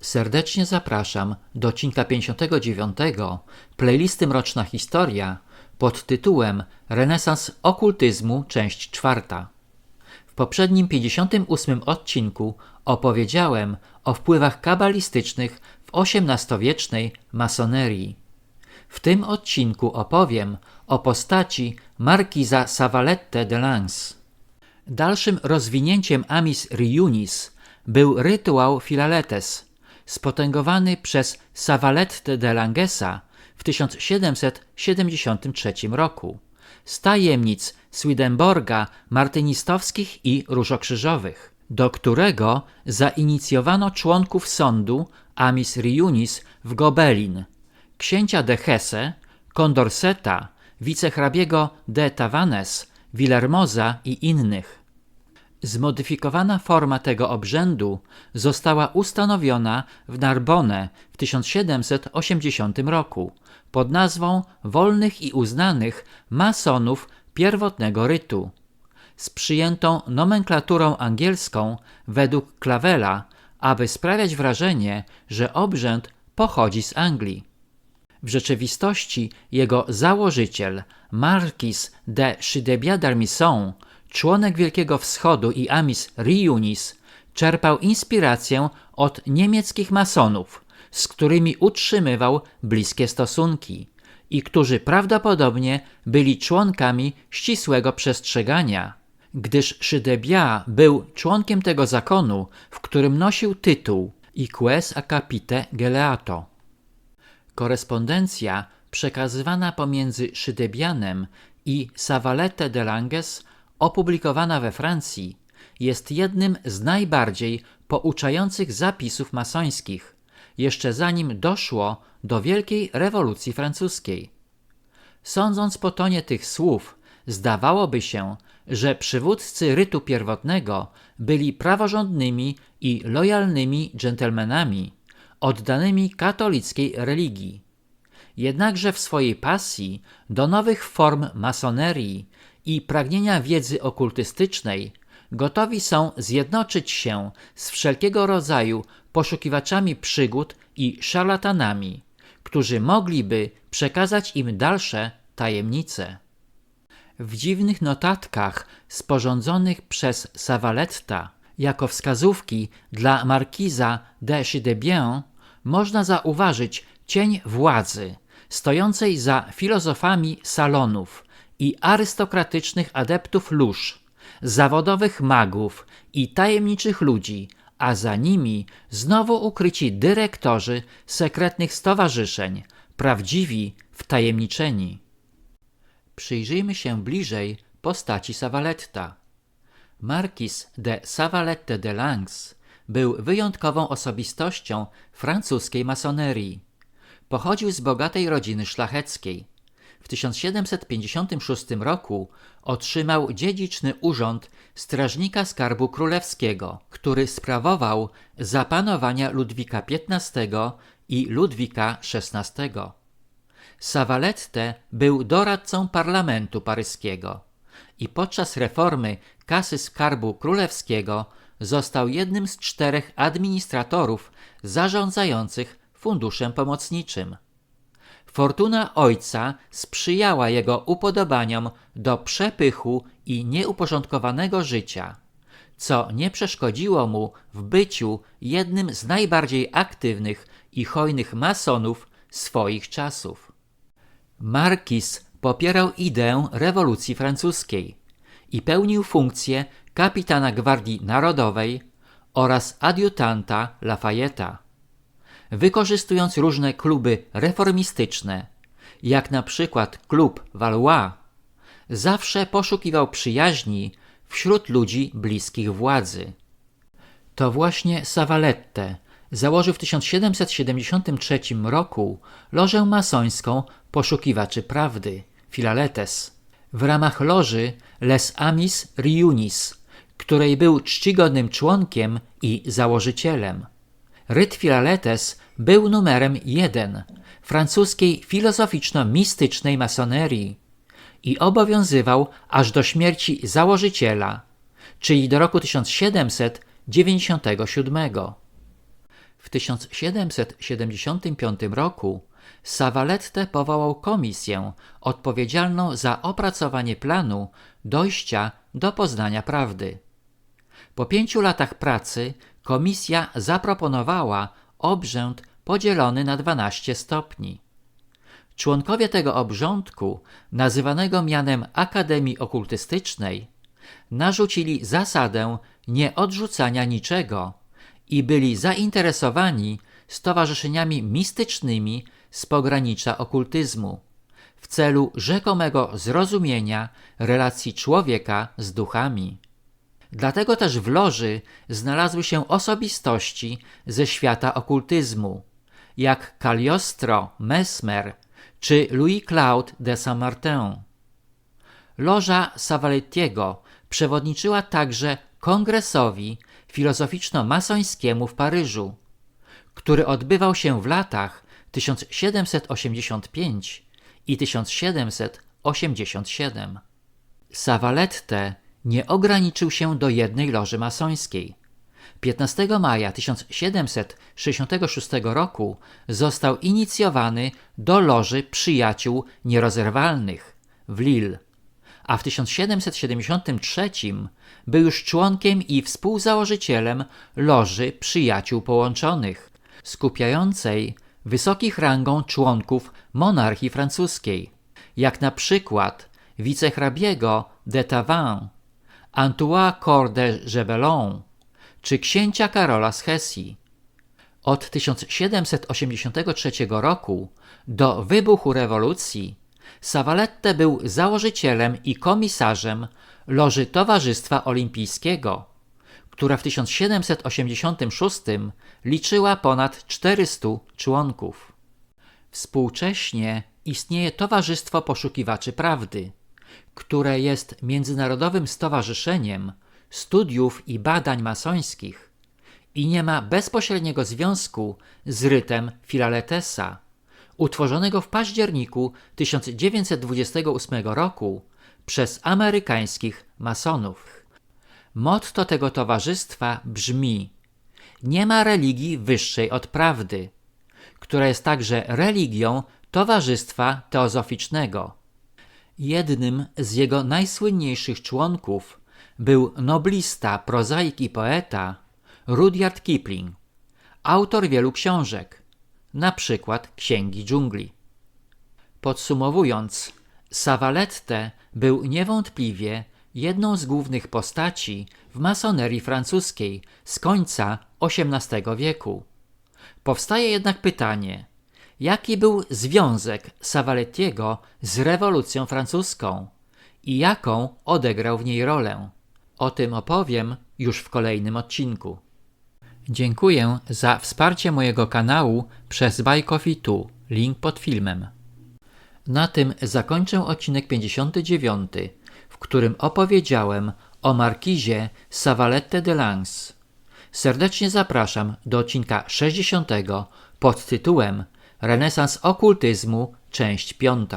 Serdecznie zapraszam do odcinka 59 playlisty Mroczna Historia pod tytułem Renesans okultyzmu, część 4. W poprzednim 58 odcinku opowiedziałem o wpływach kabalistycznych w XVIII-wiecznej masonerii. W tym odcinku opowiem o postaci markiza Savalette de Langes. Dalszym rozwinięciem Amice Riunis był rytuał Filaletes, spotęgowany przez Savalette de Langesa w 1773 roku z tajemnic Swedenborga martynistowskich i różokrzyżowych, do którego zainicjowano członków sądu Amice Riunis w Gobelin, księcia de Hesse, Condorseta, wicehrabiego de Tavannes, Villermoza i innych. Zmodyfikowana forma tego obrzędu została ustanowiona w Narbonne w 1780 roku pod nazwą Wolnych i Uznanych Masonów Pierwotnego Rytu, z przyjętą nomenklaturą angielską według Clavela, aby sprawiać wrażenie, że obrzęd pochodzi z Anglii. W rzeczywistości jego założyciel, Marquis de Chidebia-Darmisson, członek Wielkiego Wschodu i Amice Riunis, czerpał inspirację od niemieckich masonów, z którymi utrzymywał bliskie stosunki i którzy prawdopodobnie byli członkami ścisłego przestrzegania, gdyż Chidebia był członkiem tego zakonu, w którym nosił tytuł Iques Acapite Geleato. Korespondencja przekazywana pomiędzy Chidebianem i Savalette de Langes, opublikowana we Francji, jest jednym z najbardziej pouczających zapisów masońskich, jeszcze zanim doszło do Wielkiej Rewolucji Francuskiej. Sądząc po tonie tych słów, zdawałoby się, że przywódcy rytu pierwotnego byli praworządnymi i lojalnymi dżentelmenami, oddanymi katolickiej religii. Jednakże w swojej pasji do nowych form masonerii i pragnienia wiedzy okultystycznej gotowi są zjednoczyć się z wszelkiego rodzaju poszukiwaczami przygód i szarlatanami, którzy mogliby przekazać im dalsze tajemnice. W dziwnych notatkach sporządzonych przez Savaletta jako wskazówki dla markiza de Chidebien można zauważyć cień władzy stojącej za filozofami salonów i arystokratycznych adeptów lóż, zawodowych magów i tajemniczych ludzi, a za nimi znowu ukryci dyrektorzy sekretnych stowarzyszeń, prawdziwi wtajemniczeni. Przyjrzyjmy się bliżej postaci Savaletta. Marquis de Savalette de Langes był wyjątkową osobistością francuskiej masonerii. Pochodził z bogatej rodziny szlacheckiej. W 1756 roku otrzymał dziedziczny urząd strażnika skarbu królewskiego, który sprawował za panowania Ludwika XV i Ludwika XVI. Savalette był doradcą parlamentu paryskiego i podczas reformy kasy skarbu królewskiego został jednym z 4 administratorów zarządzających funduszem pomocniczym. Fortuna ojca sprzyjała jego upodobaniom do przepychu i nieuporządkowanego życia, co nie przeszkodziło mu w byciu jednym z najbardziej aktywnych i hojnych masonów swoich czasów. Markiz popierał ideę rewolucji francuskiej i pełnił funkcję kapitana Gwardii Narodowej oraz adiutanta Lafayette'a. Wykorzystując różne kluby reformistyczne, jak na przykład klub Valois, zawsze poszukiwał przyjaźni wśród ludzi bliskich władzy. To właśnie Savalette założył w 1773 roku lożę masońską poszukiwaczy prawdy, Filaletes, w ramach loży Les Amices Riunis, której był czcigodnym członkiem i założycielem. Ryt Filaletes był numerem 1 francuskiej filozoficzno-mistycznej masonerii i obowiązywał aż do śmierci założyciela, czyli do roku 1797. W 1775 roku Savalette powołał komisję odpowiedzialną za opracowanie planu dojścia do poznania prawdy. Po 5 latach pracy komisja zaproponowała obrzęd podzielony na 12 stopni. Członkowie tego obrządku, nazywanego mianem Akademii Okultystycznej, narzucili zasadę nieodrzucania niczego i byli zainteresowani stowarzyszeniami mistycznymi z pogranicza okultyzmu w celu rzekomego zrozumienia relacji człowieka z duchami. Dlatego też w loży znalazły się osobistości ze świata okultyzmu, jak Cagliostro, Mesmer czy Louis-Claude de Saint-Martin. Loża Savalettiego przewodniczyła także kongresowi filozoficzno-masońskiemu w Paryżu, który odbywał się w latach 1785 i 1787. Savalette nie ograniczył się do jednej loży masońskiej. 15 maja 1766 roku został inicjowany do Loży Przyjaciół Nierozerwalnych w Lille, a w 1773 był już członkiem i współzałożycielem Loży Przyjaciół Połączonych, skupiającej wysokich rangą członków monarchii francuskiej, jak na przykład wicehrabiego de Tavannes, Antoine Cor de Gebelon czy księcia Karola z Hesji. Od 1783 roku do wybuchu rewolucji Savalette był założycielem i komisarzem Loży Towarzystwa Olimpijskiego, która w 1786 liczyła ponad 400 członków. Współcześnie istnieje Towarzystwo Poszukiwaczy Prawdy, które jest międzynarodowym stowarzyszeniem studiów i badań masońskich i nie ma bezpośredniego związku z rytem Filaletesa, utworzonego w październiku 1928 roku przez amerykańskich masonów. Motto tego towarzystwa brzmi: nie ma religii wyższej od prawdy, która jest także religią Towarzystwa Teozoficznego. Jednym z jego najsłynniejszych członków był noblista, prozaik i poeta Rudyard Kipling, autor wielu książek, na przykład Księgi Dżungli. Podsumowując, Savalette był niewątpliwie jedną z głównych postaci w masonerii francuskiej z końca XVIII wieku. Powstaje jednak pytanie, jaki był związek Savalettiego z rewolucją francuską i jaką odegrał w niej rolę. O tym opowiem już w kolejnym odcinku. Dziękuję za wsparcie mojego kanału przez Buy Coffee 2, link pod filmem. Na tym zakończę odcinek 59, w którym opowiedziałem o markizie Savalette de Langes. Serdecznie zapraszam do odcinka 60 pod tytułem Renesans okultyzmu, część 5.